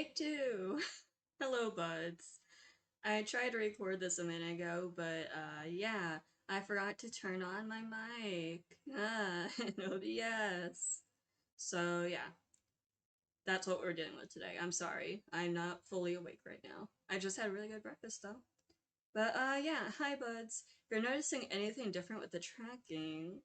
Take two! Hello, buds. I tried to record this a minute ago, but yeah, I forgot to turn on my mic. In OBS. So yeah, that's what we're dealing with today. I'm sorry. I'm not fully awake right now. I just had a really good breakfast though. But yeah, hi buds. If you're noticing anything different with the tracking,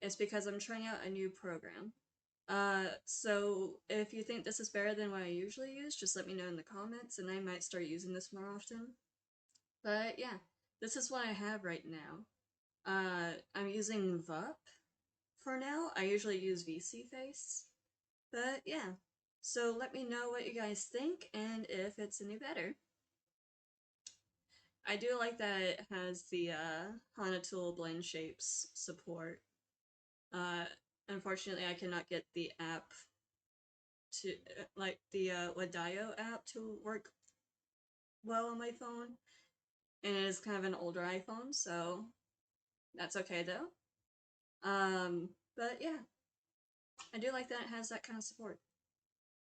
it's because I'm trying out a new program. So if you think this is better than what I usually use, just let me know in the comments and I might start using this more often. But yeah, this is what I have right now. I'm using VUP for now. I usually use VC Face. But yeah, so let me know what you guys think and if it's any better. I do like that it has the Tool blend shapes support. Uh, Unfortunately, I cannot get the app to like the Wadayo app to work well on my phone, and it is kind of an older iPhone, so that's okay though. But yeah, I do like that it has that kind of support.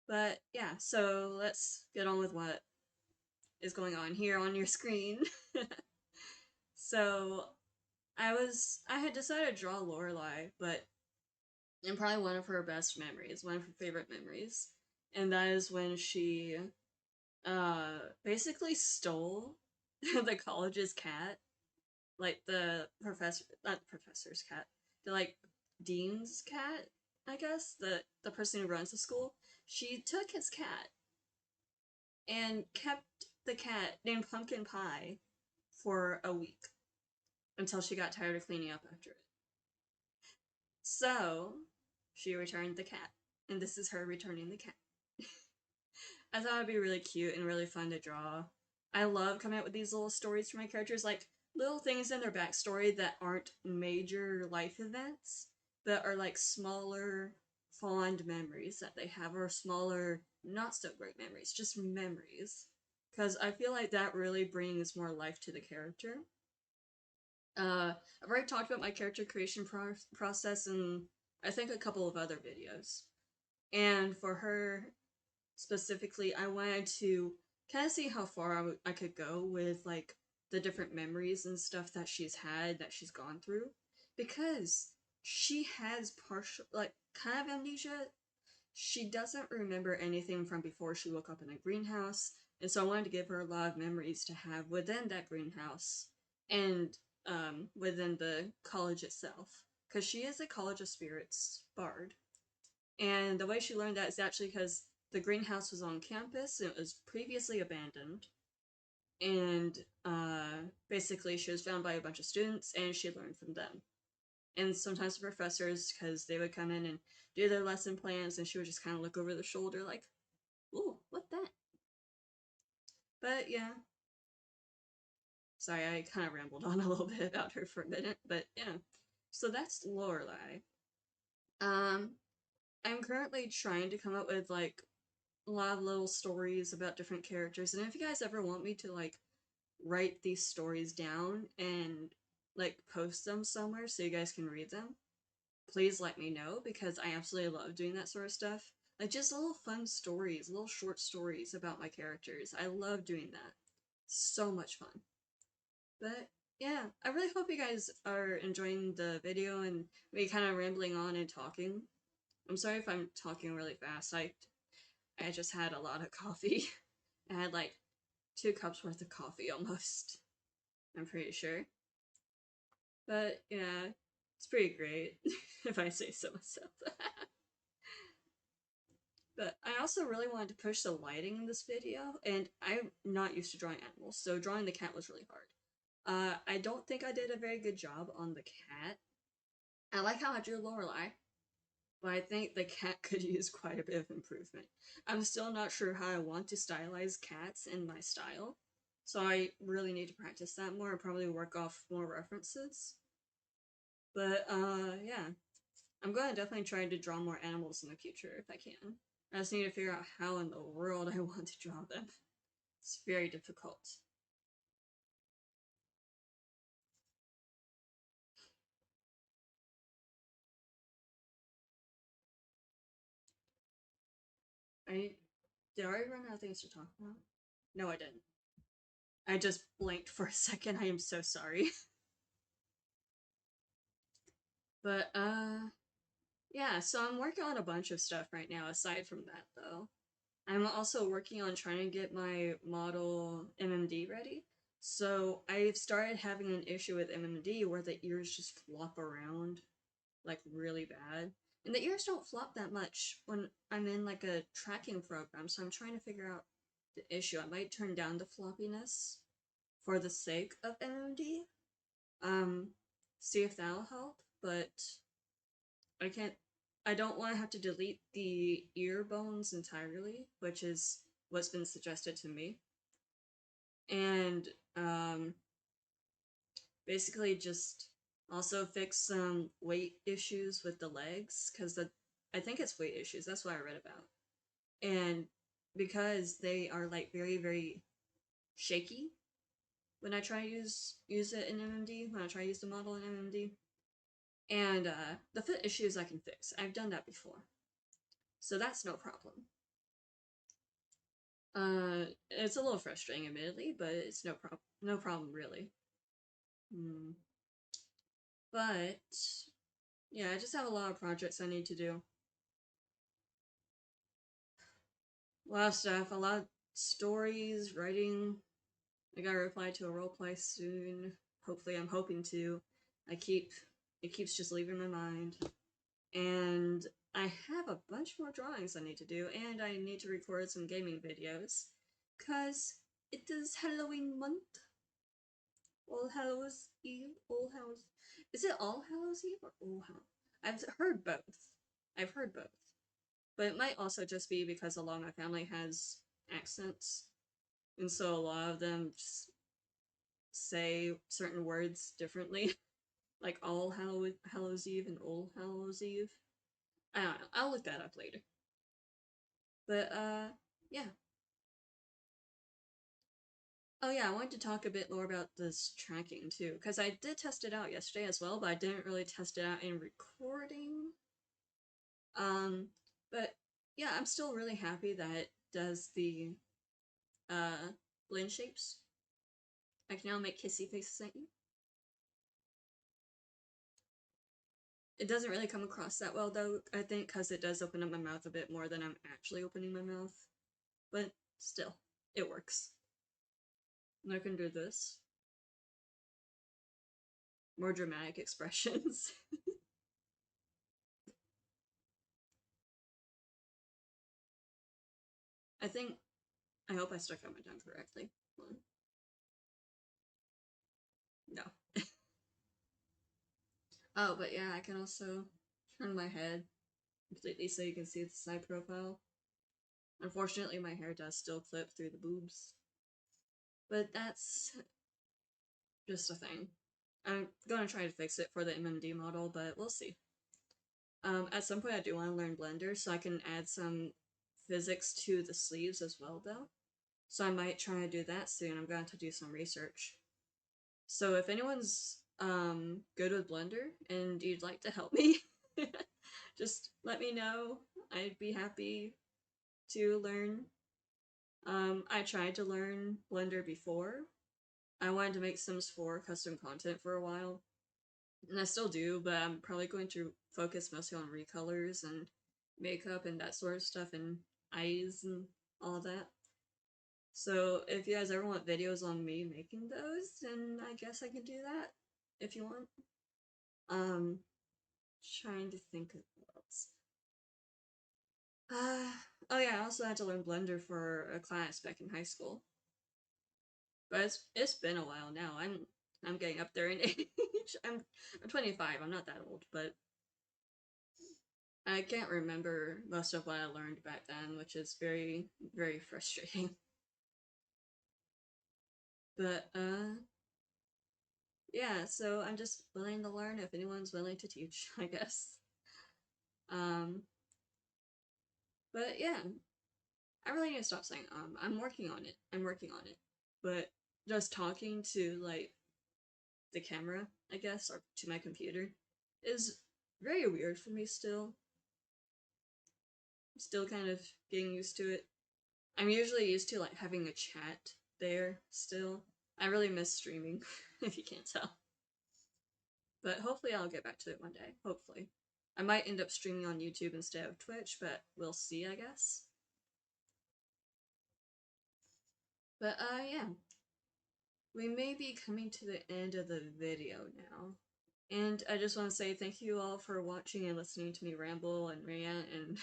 But yeah, so let's get on with what is going on here on your screen. So I had decided to draw Lorelei, but in probably one of her best memories, one of her favorite memories, and that is when she basically stole the college's cat, like the professor, not the professor's cat, the like dean's cat, I guess, the person who runs the school. She took his cat and kept the cat named Pumpkin Pie for a week until she got tired of cleaning up after it. So she returned the cat, and this is her returning the cat. I thought it'd be really cute and really fun to draw. I love coming up with these little stories for my characters, like little things in their backstory that aren't major life events, but are like smaller, fond memories that they have, or smaller, not so great memories, just memories. Because I feel like that really brings more life to the character. I've already talked about my character creation process in, I think, a couple of other videos. And for her, specifically, I wanted to kind of see how far I could go with like the different memories and stuff that she's had, that she's gone through, because she has partial, like, kind of amnesia. She doesn't remember anything from before she woke up in a greenhouse, and so I wanted to give her a lot of memories to have within that greenhouse and within the college itself, because she is a College of Spirits bard. And the way she learned that is actually because the greenhouse was on campus and it was previously abandoned. And basically, she was found by a bunch of students and she learned from them. And sometimes the professors, because they would come in and do their lesson plans, and she would just kind of look over the shoulder, like, ooh, what that? But yeah. Sorry, I kind of rambled on a little bit about her for a minute, but yeah. So that's Lorelei. I'm currently trying to come up with like a lot of little stories about different characters, and if you guys ever want me to like write these stories down and like post them somewhere so you guys can read them, please let me know, because I absolutely love doing that sort of stuff. Like just little fun stories, little short stories about my characters. I love doing that. So much fun. But yeah, I really hope you guys are enjoying the video and me kind of rambling on and talking. I'm sorry if I'm talking really fast. I just had a lot of coffee. I had like 2 cups worth of coffee almost. I'm pretty sure. But yeah, it's pretty great, if I say so myself. But I also really wanted to push the lighting in this video, and I'm not used to drawing animals, so drawing the cat was really hard. I don't think I did a very good job on the cat. I like how I drew Lorelei, but I think the cat could use quite a bit of improvement. I'm still not sure how I want to stylize cats in my style, so I really need to practice that more and probably work off more references. But yeah, I'm gonna definitely try to draw more animals in the future if I can. I just need to figure out how in the world I want to draw them. It's very difficult. I Did I already run out of things to talk about? No, I didn't. I just blanked for a second. I am so sorry. But, yeah, so I'm working on a bunch of stuff right now aside from that, though. I'm also working on trying to get my model MMD ready. So I've started having an issue with MMD where the ears just flop around, like, really bad. And the ears don't flop that much when I'm in, like, a tracking program, so I'm trying to figure out the issue. I might turn down the floppiness for the sake of MMD. Um, see if that'll help, but I can't. I don't want to have to delete the ear bones entirely, which is what's been suggested to me. And, basically just also fix some weight issues with the legs, because I think it's weight issues, that's what I read about. And because they are, like, very, very shaky when I try to use it in MMD, when I try to use the model in MMD. And, the foot issues I can fix. I've done that before. So that's no problem. It's a little frustrating, admittedly, but it's no problem, really. But, yeah, I just have a lot of projects I need to do. A lot of stuff, a lot of stories, writing. I gotta reply to a roleplay soon. Hopefully, I'm hoping to. It keeps just leaving my mind. And I have a bunch more drawings I need to do, and I need to record some gaming videos. Cause it is Halloween month. All Hallows Eve? All Hallows... Is it All Hallows Eve or All Hallows? I've heard both. I've heard both. But it might also just be because a lot of my family has accents, and so a lot of them just say certain words differently. Like All Hallows Eve and All Hallows Eve. I don't know. I'll look that up later. But, yeah. Oh yeah, I wanted to talk a bit more about this tracking too, because I did test it out yesterday as well, but I didn't really test it out in recording. But yeah, I'm still really happy that it does the, blend shapes. I can now make kissy faces at you. It doesn't really come across that well though, I think, because it does open up my mouth a bit more than I'm actually opening my mouth. But still, it works. And I can do this. More dramatic expressions. I hope I stuck out my tongue correctly. No. Oh, but yeah, I can also turn my head completely so you can see the side profile. Unfortunately, my hair does still clip through the boobs. But that's just a thing. I'm gonna try to fix it for the MMD model, but we'll see. At some point I do want to learn Blender so I can add some physics to the sleeves as well, though. So I might try to do that soon. I'm going to do some research. So if anyone's good with Blender and you'd like to help me, just let me know. I'd be happy to learn. I tried to learn Blender before. I wanted to make Sims 4 custom content for a while, and I still do, but I'm probably going to focus mostly on recolors and makeup and that sort of stuff, and eyes and all of that. So if you guys ever want videos on me making those, then I guess I can do that, if you want. Trying to think of what else. Oh yeah, I also had to learn Blender for a class back in high school. But it's been a while now. I'm getting up there in age. I'm 25. I'm not that old, but I can't remember most of what I learned back then, which is very, very frustrating. But yeah. So I'm just willing to learn if anyone's willing to teach, I guess. But yeah, I really need to stop saying I'm working on it. I'm working on it. But just talking to, like, the camera, I guess, or to my computer, is very weird for me still. I'm still kind of getting used to it. I'm usually used to like having a chat there still. I really miss streaming, if you can't tell. But hopefully I'll get back to it one day. Hopefully. I might end up streaming on YouTube instead of Twitch, but we'll see, I guess. But yeah. We may be coming to the end of the video now. And I just want to say thank you all for watching and listening to me ramble and rant and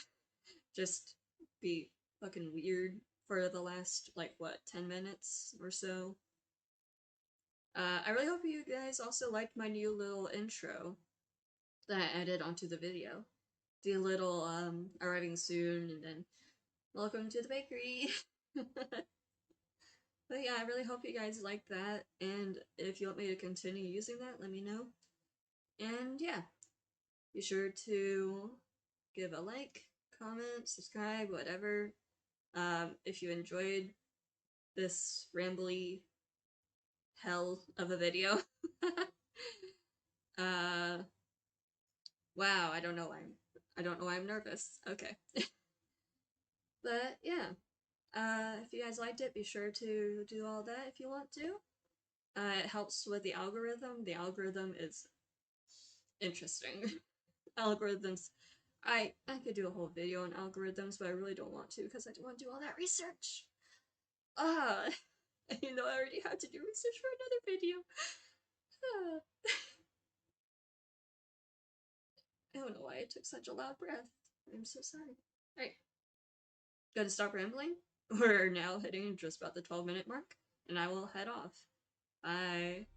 just be fucking weird for the last, like, what, 10 minutes or so. I really hope you guys also liked my new little intro that I added onto the video. The little, arriving soon, and then, welcome to the bakery! But yeah, I really hope you guys like that, and if you want me to continue using that, let me know. And yeah, be sure to give a like, comment, subscribe, whatever. If you enjoyed this rambly hell of a video. Wow, I don't know why I'm nervous. Okay. But yeah. If you guys liked it, be sure to do all that if you want to. It helps with the algorithm. The algorithm is interesting. Algorithms. I could do a whole video on algorithms, but I really don't want to because I don't want to do all that research. You know I already had to do research for another video. I don't know why I took such a loud breath. I'm so sorry. Alright. Gotta stop rambling. We're now hitting just about the 12-minute mark, and I will head off. Bye.